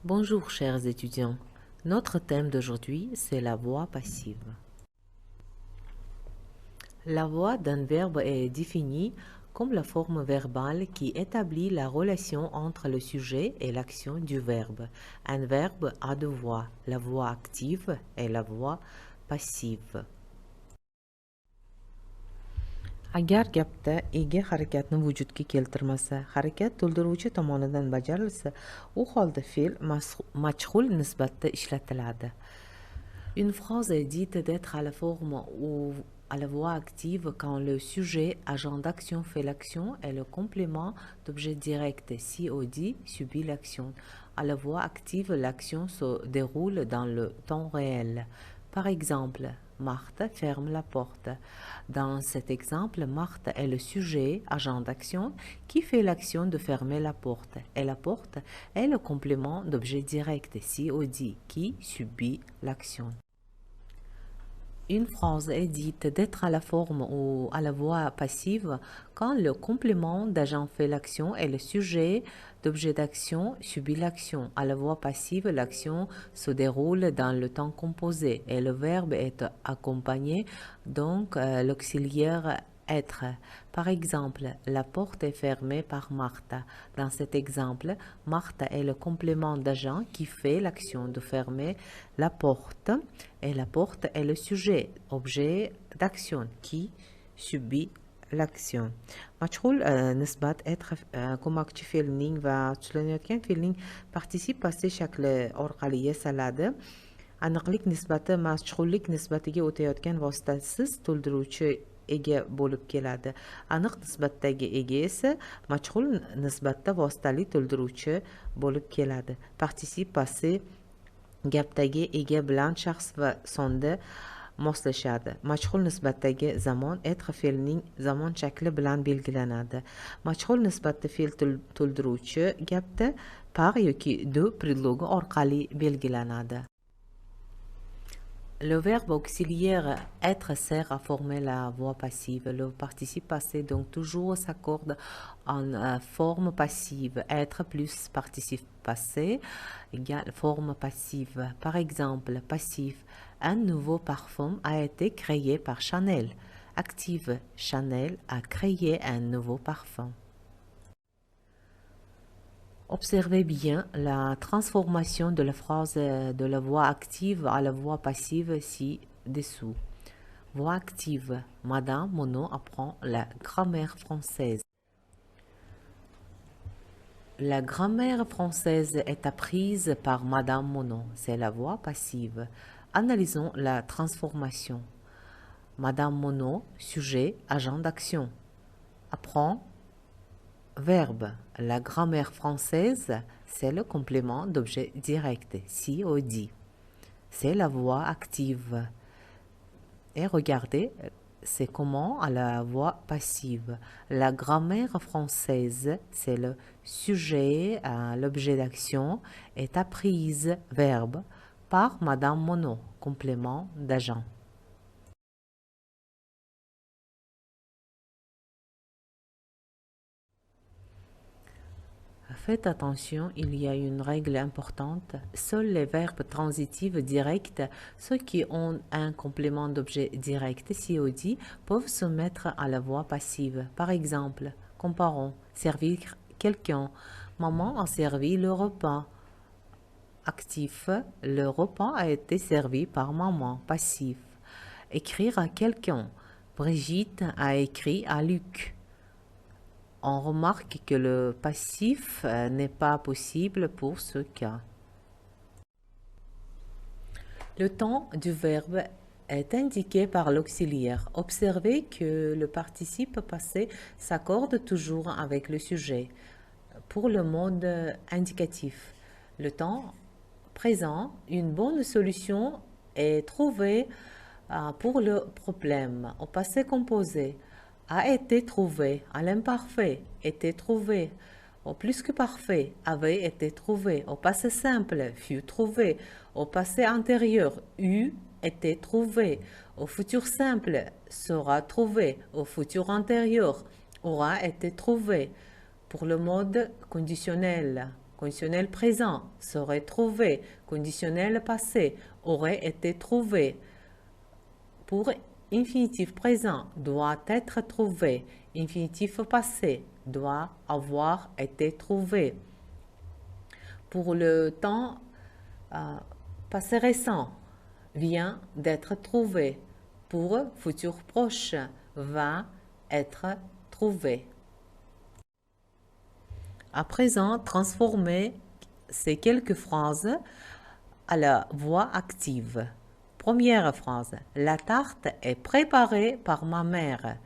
Bonjour chers étudiants, notre thème d'aujourd'hui c'est la voix passive. La voix d'un verbe est définie comme la forme verbale qui établit la relation entre le sujet et l'action du verbe. Un verbe a deux voix, la voix active et la voix passive. Agar gapda ega harakatni vujudga keltirmasa, harakat to'ldiruvchi tomonidan bajarilsa, u holda fe'l majhul nisbatda ishlatiladi. Une phrase est dite d'être à la forme ou à la voix active quand le sujet, agent d'action, fait l'action et le complément d'objet direct, si ou dit, subit l'action. À la voix active, l'action se déroule dans le temps réel. Par exemple, Marthe ferme la porte. Dans cet exemple, Marthe est le sujet, agent d'action, qui fait l'action de fermer la porte. Et la porte est le complément d'objet direct, si ou dit, qui subit l'action. Une phrase est dite d'être à la forme ou à la voix passive quand le complément d'agent fait l'action et le sujet d'objet d'action subit l'action. À la voix passive, l'action se déroule dans le temps composé et le verbe est accompagné, donc l'auxiliaire être. Par exemple, la porte est fermée par Martha. Dans cet exemple, Martha est le complément d'agent qui fait l'action de fermer la porte et la porte est le sujet, objet d'action qui subit l'action. مجهول نسبة être ko'makchi fe'lning va tushlanayotgan fe'lning participe passé shakli orqali yasaladi. Aniqlik nisbati majhullik nisbatiga o'tayotgan vositasiz to'ldiruvchi ega bo'lib keladi. Aniq nisbatdagi ega esa majhul nisbatda vositali to'ldiruvchi bo'lib keladi. Participe passé gapdagi ega bilan shaxs va sonda moslashadi. Majhul nisbatdagi zamon être fe'lining zamon shakli bilan belgilanadi. Majhul nisbatda fe'l to'ldiruvchi gapda par yoki de predlogi orqali belgilanadi. Le verbe auxiliaire être sert à former la voix passive. Le participe passé donc toujours s'accorde en forme passive. Être plus participe passé égale forme passive. Par exemple, passif, un nouveau parfum a été créé par Chanel. Active, Chanel a créé un nouveau parfum. Observez bien la transformation de la phrase de la voix active à la voix passive ci-dessous. Voix active. Madame Monod apprend la grammaire française. La grammaire française est apprise par Madame Monod. C'est la voix passive. Analysons la transformation. Madame Monod, sujet, agent d'action. Apprend. Verbe. La grammaire française, c'est le complément d'objet direct, si ou dit. C'est la voix active. Et regardez, c'est comment à la voix passive. La grammaire française, c'est le sujet, l'objet d'action, est apprise, verbe, par Madame Monod, complément d'agent. Faites attention, il y a une règle importante. Seuls les verbes transitifs directs, ceux qui ont un complément d'objet direct, si ou dit, peuvent se mettre à la voix passive. Par exemple, comparons, servir quelqu'un. Maman a servi le repas. Actif, le repas a été servi par maman. Passif, écrire à quelqu'un. Brigitte a écrit à Luc. On remarque que le passif n'est pas possible pour ce cas. Le temps du verbe est indiqué par l'auxiliaire. Observez que le participe passé s'accorde toujours avec le sujet. Pour le mode indicatif, le temps présent, une bonne solution est trouvée pour le problème. Au passé composé, a été trouvé, à l'imparfait, était trouvé, au plus que parfait, avait été trouvé, au passé simple, fut trouvé, au passé antérieur, eut été trouvé, au futur simple, sera trouvé, au futur antérieur, aura été trouvé. Pour le mode conditionnel, Conditionnel présent, serait trouvé. Conditionnel passé, aurait été trouvé. Pour infinitif présent, doit être trouvé. Infinitif passé, doit avoir été trouvé. Pour le temps passé récent, vient d'être trouvé. Pour futur proche, va être trouvé. À présent, transformez ces quelques phrases à la voix active. Première phrase. La tarte est préparée par ma mère.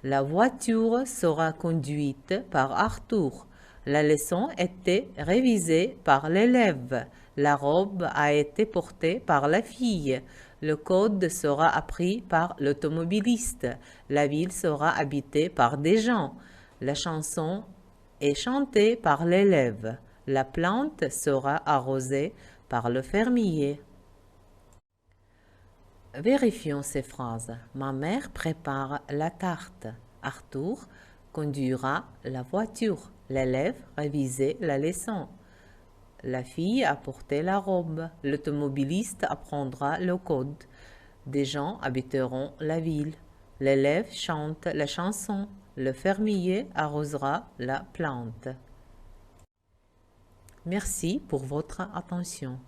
La voiture sera conduite par Arthur. La leçon était révisée par l'élève. La robe a été portée par la fille. Le code sera appris par l'automobiliste. La ville sera habitée par des gens. La chanson est chantée par l'élève. La plante sera arrosée par le fermier. Vérifions ces phrases. Ma mère prépare la tarte. Arthur conduira la voiture. L'élève révisait la leçon. La fille a porté la robe. L'automobiliste apprendra le code. Des gens habiteront la ville. L'élève chante la chanson. Le fermier arrosera la plante. Merci pour votre attention.